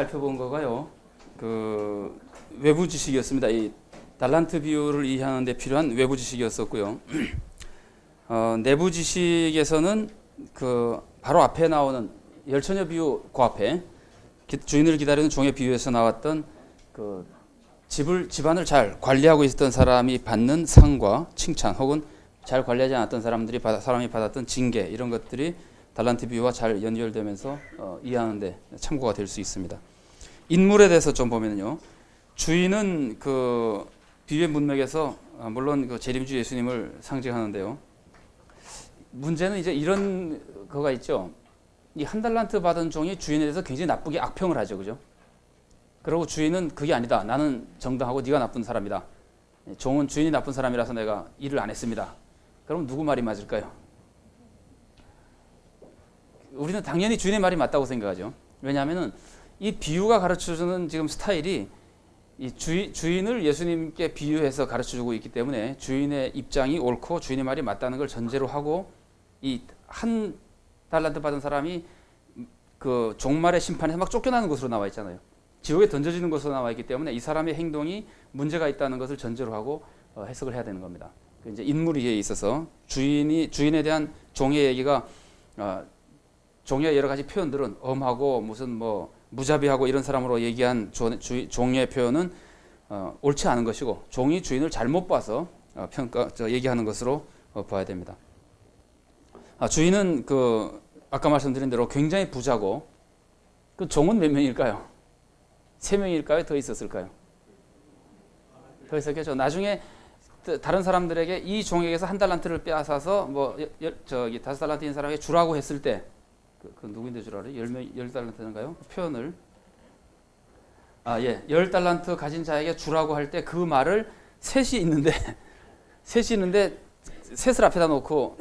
살펴본 거가요. 그 외부 지식이었습니다. 이 달란트 비유를 이해하는 데 필요한 외부 지식이었었고요. 내부 지식에서는 그 바로 앞에 나오는 열처녀 비유 그 앞에 주인을 기다리는 종의 비유에서 나왔던 그 집안을 잘 관리하고 있었던 사람이 받는 상과 칭찬, 혹은 잘 관리하지 않았던 사람이 받았던 징계, 이런 것들이 달란트 비유와 잘 연결되면서 이해하는 데 참고가 될 수 있습니다. 인물에 대해서 좀 보면요, 주인은 그 비유의 문맥에서 물론 그 재림주 예수님을 상징하는데요. 문제는 이제 이런 거가 있죠. 이 한 달란트 받은 종이 주인에 대해서 굉장히 나쁘게 악평을 하죠, 그죠? 그리고 주인은 그게 아니다. 나는 정당하고 네가 나쁜 사람이다. 종은 주인이 나쁜 사람이라서 내가 일을 안 했습니다. 그럼 누구 말이 맞을까요? 우리는 당연히 주인의 말이 맞다고 생각하죠. 왜냐하면은 이 비유가 가르쳐주는 지금 스타일이 이 주인을 예수님께 비유해서 가르쳐주고 있기 때문에 주인의 입장이 옳고 주인의 말이 맞다는 걸 전제로 하고, 이 한 달란트 받은 사람이 그 종말의 심판에서 막 쫓겨나는 것으로 나와 있잖아요. 지옥에 던져지는 것으로 나와 있기 때문에 이 사람의 행동이 문제가 있다는 것을 전제로 하고 해석을 해야 되는 겁니다. 이제 인물에 있어서 주인에 대한 종의 얘기가 종의 여러 가지 표현들은 엄하고 무슨 뭐 무자비하고 이런 사람으로 얘기한 종의 표현은 옳지 않은 것이고, 종이 주인을 잘못 봐서 얘기하는 것으로 봐야 됩니다. 주인은 아까 말씀드린 대로 굉장히 부자고, 그 종은 몇 명일까요? 3명일까요? 더 있었을까요? 더 있었겠죠. 나중에 다른 사람들에게 이 종에게서 한 달란트를 빼앗아서 뭐 5달란트인 사람에게 주라고 했을 때, 그 누구인데 주라고 그래요? 10달란트인가요? 표현을 10달란트 가진 자에게 주라고 할 때 그 말을 셋이 있는데 셋을 앞에다 놓고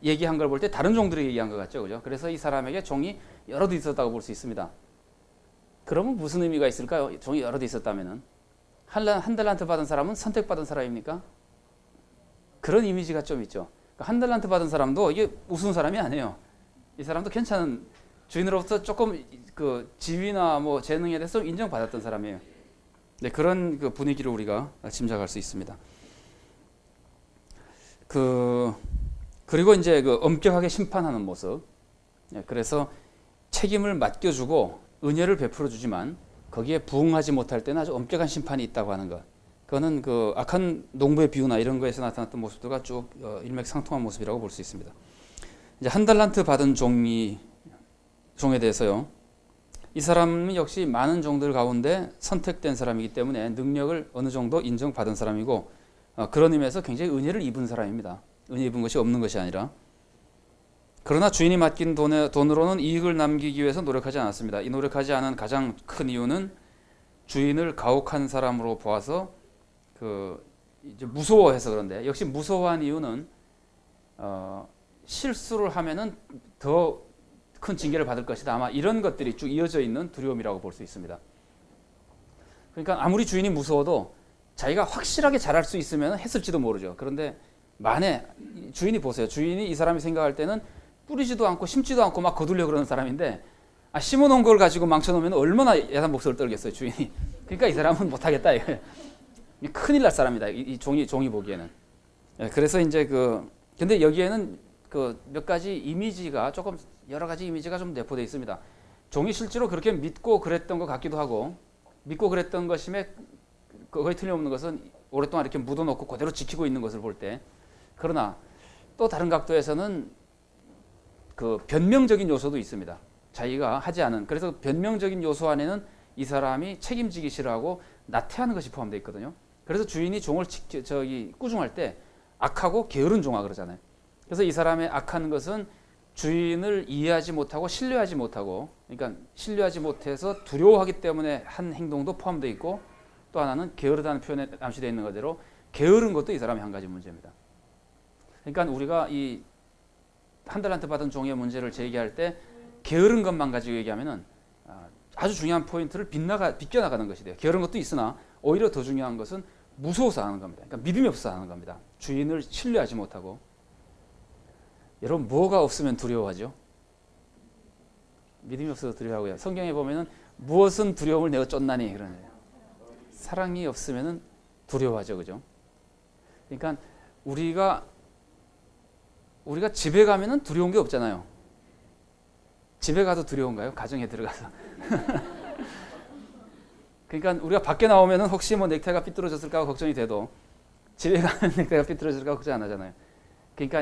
얘기한 걸 볼 때 다른 종들이 얘기한 것 같죠, 그죠? 그래서 이 사람에게 종이 여러 대 있었다고 볼 수 있습니다. 그러면 무슨 의미가 있을까요? 종이 여러 대 있었다면은 한 달란트 받은 사람은 선택받은 사람입니까? 그런 이미지가 좀 있죠. 한 달란트 받은 사람도 이게 우스운 사람이 아니에요. 이 사람도 괜찮은, 주인으로부터 조금 그 지위나 뭐 재능에 대해서 인정받았던 사람이에요. 네, 그런 그 분위기를 우리가 짐작할 수 있습니다. 그리고 이제 그 엄격하게 심판하는 모습. 네, 그래서 책임을 맡겨주고 은혜를 베풀어주지만 거기에 부응하지 못할 때는 아주 엄격한 심판이 있다고 하는 것. 그거는 그 악한 농부의 비유나 이런 거에서 나타났던 모습들과 쭉 일맥상통한 모습이라고 볼 수 있습니다. 이제 한 달란트 받은 종에 대해서요. 이 사람이 역시 많은 종들 가운데 선택된 사람이기 때문에 능력을 어느 정도 인정받은 사람이고, 그런 의미에서 굉장히 은혜를 입은 사람입니다. 은혜 입은 것이 없는 것이 아니라. 그러나 주인이 맡긴 돈으로는 이익을 남기기 위해서 노력하지 않았습니다. 이 노력하지 않은 가장 큰 이유는 주인을 가혹한 사람으로 보아서 이제 무서워해서 그런데, 역시 무서워한 이유는 실수를 하면은 더 큰 징계를 받을 것이다. 아마 이런 것들이 쭉 이어져 있는 두려움이라고 볼 수 있습니다. 그러니까 아무리 주인이 무서워도 자기가 확실하게 잘할 수 있으면 했을지도 모르죠. 그런데 만에 주인이 보세요. 주인이 이 사람이 생각할 때는 뿌리지도 않고 심지도 않고 막 거두려고 그러는 사람인데, 심어놓은 걸 가지고 망쳐놓으면 얼마나 야단 목소리를 떨겠어요, 주인이. 그러니까 이 사람은 못하겠다. 큰일 날 사람이다. 이 종이 보기에는. 그래서 이제 근데 여기에는 몇 가지 이미지가 여러 가지 이미지가 좀 내포되어 있습니다. 종이 실제로 그렇게 믿고 그랬던 것 같기도 하고, 믿고 그랬던 것임에 거의 틀림없는 것은 오랫동안 이렇게 묻어놓고 그대로 지키고 있는 것을 볼 때, 그러나 또 다른 각도에서는 그 변명적인 요소도 있습니다. 자기가 하지 않은, 그래서 변명적인 요소 안에는 이 사람이 책임지기 싫어하고 나태하는 것이 포함되어 있거든요. 그래서 주인이 종을 꾸중할 때 악하고 게으른 종아 그러잖아요. 그래서 이 사람의 악한 것은 주인을 이해하지 못하고 신뢰하지 못하고, 그러니까 신뢰하지 못해서 두려워하기 때문에 한 행동도 포함되어 있고, 또 하나는 게으르다는 표현에 암시되어 있는 것대로 게으른 것도 이 사람의 한 가지 문제입니다. 그러니까 우리가 이 한 달란트 받은 종의 문제를 제기할 때 게으른 것만 가지고 얘기하면은 아주 중요한 포인트를 비껴나가는 것이 돼요. 게으른 것도 있으나 오히려 더 중요한 것은 무서워서 하는 겁니다. 그러니까 믿음이 없어서 하는 겁니다. 주인을 신뢰하지 못하고. 여러분, 뭐가 없으면 두려워하죠? 믿음이 없어서 두려워하고요. 성경에 보면은 무엇은 두려움을 내어 쫓나니 그러네요. 사랑이 없으면은 두려워하죠, 그죠? 그러니까 우리가 집에 가면은 두려운 게 없잖아요. 집에 가도 두려운가요? 가정에 들어가서. 그러니까 우리가 밖에 나오면은 혹시 뭐 넥타이가 삐뚤어졌을까 걱정이 돼도 집에 가면 넥타이가 삐뚤어질까 걱정 안 하잖아요. 그러니까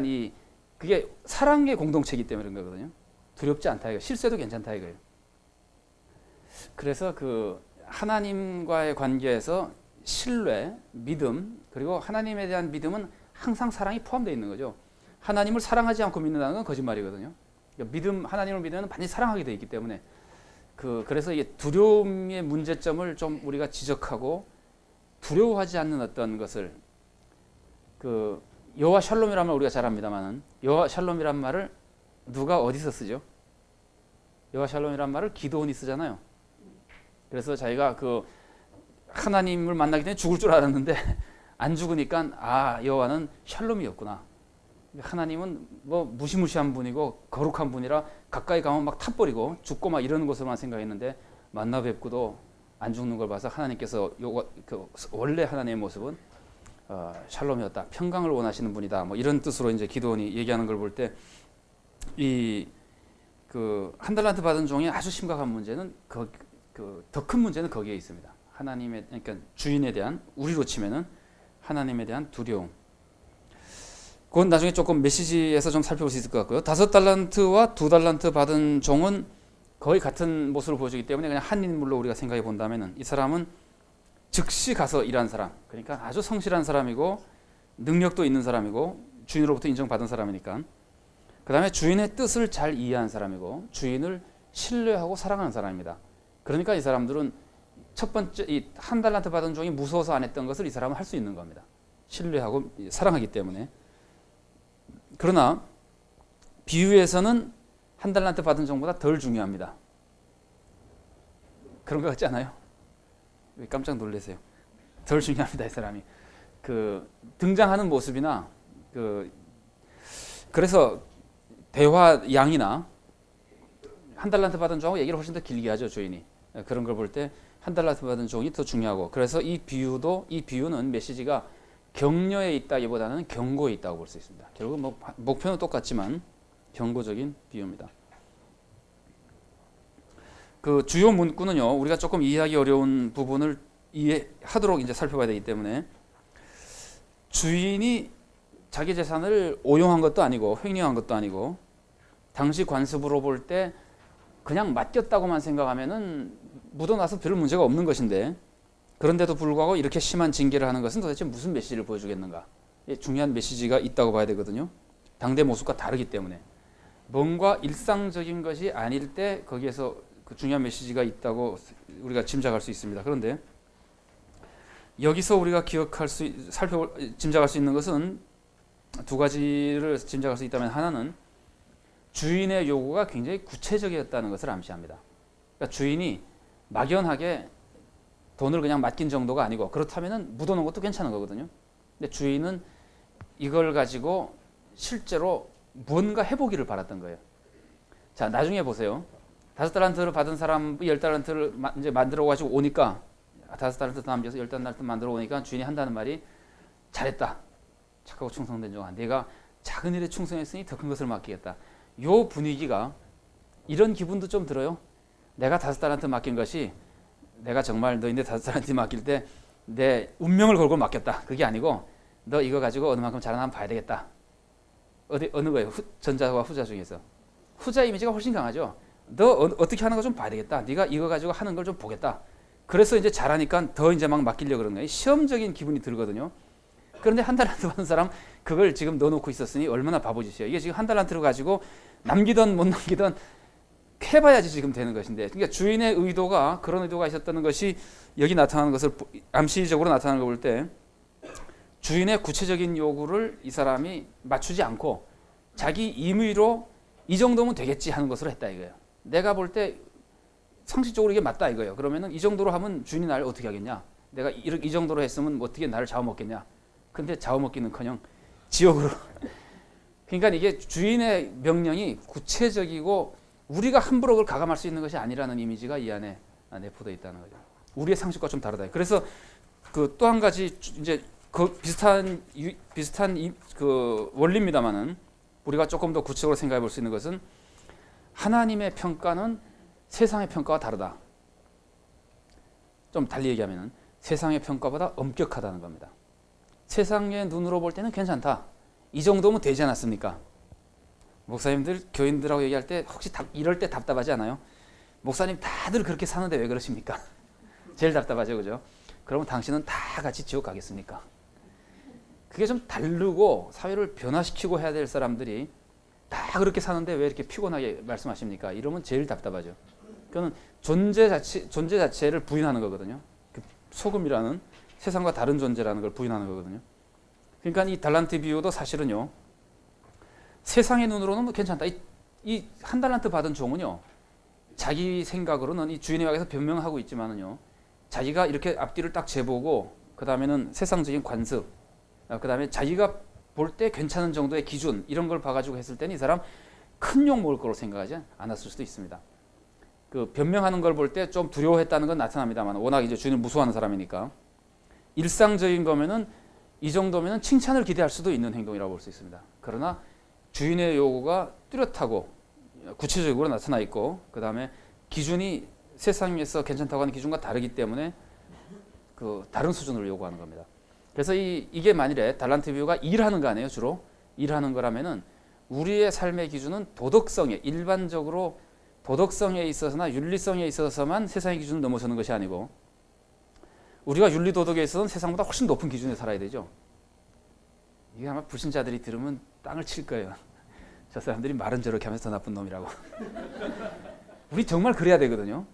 그게 사랑의 공동체이기 때문에 그런 거거든요. 두렵지 않다 이거. 실수해도 괜찮다 이거예요. 그래서 그 하나님과의 관계에서 신뢰, 믿음, 그리고 하나님에 대한 믿음은 항상 사랑이 포함되어 있는 거죠. 하나님을 사랑하지 않고 믿는다는 건 거짓말이거든요. 그러니까 하나님을 믿으면 반드시 사랑하게 되어 있기 때문에 그래서 이게 두려움의 문제점을 좀 우리가 지적하고 두려워하지 않는 어떤 것을 여호와 샬롬이라는 말 우리가 잘 압니다만은 여호와 샬롬이란 말을 누가 어디서 쓰죠? 여호와 샬롬이란 말을 기도원이 쓰잖아요. 그래서 자기가 하나님을 만나기 전에 죽을 줄 알았는데 안 죽으니까 여호와는 샬롬이었구나. 하나님은 뭐 무시무시한 분이고 거룩한 분이라 가까이 가면 막 타버리고 죽고 막 이러는 것으로만 생각했는데 만나 뵙고도 안 죽는 걸 봐서 하나님께서 원래 하나님의 모습은 샬롬이었다. 평강을 원하시는 분이다. 뭐 이런 뜻으로 이제 기도원이 얘기하는 걸 볼 때 한 달란트 받은 종의 아주 심각한 문제는 더 큰 문제는 거기에 있습니다. 그러니까 주인에 대한 우리로 치면은 하나님에 대한 두려움. 그건 나중에 조금 메시지에서 좀 살펴볼 수 있을 것 같고요. 5달란트와 2달란트 받은 종은 거의 같은 모습을 보여주기 때문에 그냥 한 인물로 우리가 생각해 본다면은 이 사람은 즉시 가서 일한 사람, 그러니까 아주 성실한 사람이고 능력도 있는 사람이고 주인으로부터 인정받은 사람이니까. 그 다음에 주인의 뜻을 잘 이해한 사람이고 주인을 신뢰하고 사랑하는 사람입니다. 그러니까 이 사람들은 첫 번째 이 한 달란트 받은 종이 무서워서 안 했던 것을 이 사람은 할 수 있는 겁니다. 신뢰하고 사랑하기 때문에. 그러나 비유에서는 한 달란트 받은 종보다 덜 중요합니다. 그런 것 같지 않아요? 왜 깜짝 놀라세요? 덜 중요합니다, 이 사람이. 등장하는 모습이나 그래서 대화 양이나 한 달란트 받은 종하고 얘기를 훨씬 더 길게 하죠, 주인이. 그런 걸 볼 때 한 달란트 받은 종이 더 중요하고, 그래서 이 비유는 메시지가 격려에 있다기보다는 경고에 있다고 볼 수 있습니다. 결국 뭐 목표는 똑같지만 경고적인 비유입니다. 주요 문구는요, 우리가 조금 이해하기 어려운 부분을 이해하도록 이제 살펴봐야 되기 때문에 주인이 자기 재산을 오용한 것도 아니고 횡령한 것도 아니고 당시 관습으로 볼 때 그냥 맡겼다고만 생각하면은 묻어나서 별 문제가 없는 것인데, 그런데도 불구하고 이렇게 심한 징계를 하는 것은 도대체 무슨 메시지를 보여주겠는가? 중요한 메시지가 있다고 봐야 되거든요. 당대 모습과 다르기 때문에 뭔가 일상적인 것이 아닐 때 거기에서 중요한 메시지가 있다고 우리가 짐작할 수 있습니다. 그런데 여기서 우리가 짐작할 수 있는 것은 두 가지를 짐작할 수 있다면, 하나는 주인의 요구가 굉장히 구체적이었다는 것을 암시합니다. 그러니까 주인이 막연하게 돈을 그냥 맡긴 정도가 아니고, 그렇다면 묻어놓은 것도 괜찮은 거거든요. 근데 주인은 이걸 가지고 실제로 뭔가 해보기를 바랐던 거예요. 자, 나중에 보세요. 5달란트를 받은 사람이 10달란트를 이제 만들어 가지고 오니까, 5달란트 남겨서 10달란트 만들어 오니까 주인이 한다는 말이, 잘했다. 착하고 충성된 종아, 내가 작은 일에 충성했으니 더 큰 것을 맡기겠다. 요 분위기가, 이런 기분도 좀 들어요. 내가 5달란트 맡긴 것이 내가 정말 너희들 5달란트 맡길 때 내 운명을 걸고 맡겼다. 그게 아니고 너 이거 가지고 어느 만큼 잘하나 한번 봐야 되겠다. 어느 거예요? 전자와 후자 중에서. 후자 이미지가 훨씬 강하죠. 너 어떻게 하는 거 좀 봐야 되겠다. 네가 이거 가지고 하는 걸 좀 보겠다. 그래서 이제 잘하니까 더 이제 막 맡기려고 그러는 거예요. 시험적인 기분이 들거든요. 그런데 한 달란트 받은 사람 그걸 지금 넣어놓고 있었으니 얼마나 바보짓이에요. 이게 지금 한 달란트를 가지고 남기든 못 남기든 해봐야지 지금 되는 것인데, 그러니까 주인의 의도가, 그런 의도가 있었다는 것이 여기 나타나는 것을, 암시적으로 나타나는 걸 볼 때 주인의 구체적인 요구를 이 사람이 맞추지 않고 자기 임의로 이 정도면 되겠지 하는 것으로 했다 이거예요. 내가 볼 때 상식적으로 이게 맞다 이거예요. 그러면은 이 정도로 하면 주인이 나를 어떻게 하겠냐? 내가 이 정도로 했으면 어떻게 나를 잡아먹겠냐? 근데 잡아먹기는커녕 지옥으로. 그러니까 이게 주인의 명령이 구체적이고 우리가 함부로 그걸 가감할 수 있는 것이 아니라는 이미지가 이 안에 내포되어 있다는 거죠. 우리의 상식과 좀 다르다. 그래서 그 또 한 가지 이제 그 비슷한 그 원리입니다만은 우리가 조금 더 구체적으로 생각해 볼 수 있는 것은 하나님의 평가는 세상의 평가와 다르다. 좀 달리 얘기하면은 세상의 평가보다 엄격하다는 겁니다. 세상의 눈으로 볼 때는 괜찮다. 이 정도면 되지 않았습니까? 목사님들, 교인들하고 얘기할 때 혹시 이럴 때 답답하지 않아요? 목사님 다들 그렇게 사는데 왜 그러십니까? 제일 답답하죠, 그죠? 그러면 당신은 다 같이 지옥 가겠습니까? 그게 좀 다르고 사회를 변화시키고 해야 될 사람들이 다 그렇게 사는데 왜 이렇게 피곤하게 말씀하십니까? 이러면 제일 답답하죠. 그거는 존재 자체를 부인하는 거거든요. 그 소금이라는 세상과 다른 존재라는 걸 부인하는 거거든요. 그러니까 이 달란트 비유도 사실은요, 세상의 눈으로는 뭐 괜찮다. 이 한 달란트 받은 종은요, 자기 생각으로는 이 주인에 의해서 변명하고 있지만은요, 자기가 이렇게 앞뒤를 딱 재보고 그 다음에는 세상적인 관습, 그 다음에 자기가 볼 때 괜찮은 정도의 기준 이런 걸 봐가지고 했을 때는 이 사람 큰 욕 먹을 거로 생각하지 않았을 수도 있습니다. 그 변명하는 걸 볼 때 좀 두려워했다는 건 나타납니다만 워낙 이제 주인을 무서워하는 사람이니까 일상적인 거면은 이 정도면은 칭찬을 기대할 수도 있는 행동이라고 볼 수 있습니다. 그러나 주인의 요구가 뚜렷하고 구체적으로 나타나 있고 그 다음에 기준이 세상에서 괜찮다고 하는 기준과 다르기 때문에 그 다른 수준으로 요구하는 겁니다. 그래서 이게 만일에 달란트 비유가 일하는 거 아니에요? 주로 일하는 거라면은 우리의 삶의 기준은 도덕성에 일반적으로 도덕성에 있어서나 윤리성에 있어서만 세상의 기준을 넘어서는 것이 아니고 우리가 윤리 도덕에 있어서는 세상보다 훨씬 높은 기준에 살아야 되죠. 이게 아마 불신자들이 들으면 땅을 칠 거예요. 저 사람들이 말은 저렇게 하면서 더 나쁜 놈이라고. 우리 정말 그래야 되거든요.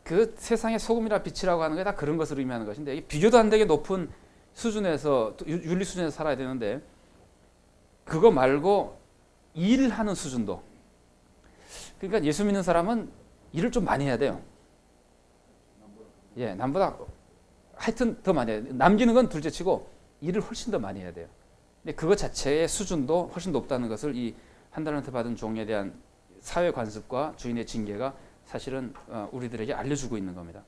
그 세상의 소금이라 빛이라고 하는 게 다 그런 것을 의미하는 것인데 비교도 안 되게 높은 수준에서 윤리 수준에서 살아야 되는데 그거 말고 일하는 수준도 그러니까 예수 믿는 사람은 일을 좀 많이 해야 돼요. 예, 남보다 하여튼 더 많이 해야 돼요. 남기는 건 둘째치고 일을 훨씬 더 많이 해야 돼요. 근데 그것 자체의 수준도 훨씬 높다는 것을 이 한 달란트 받은 종에 대한 사회 관습과 주인의 징계가 사실은 우리들에게 알려주고 있는 겁니다.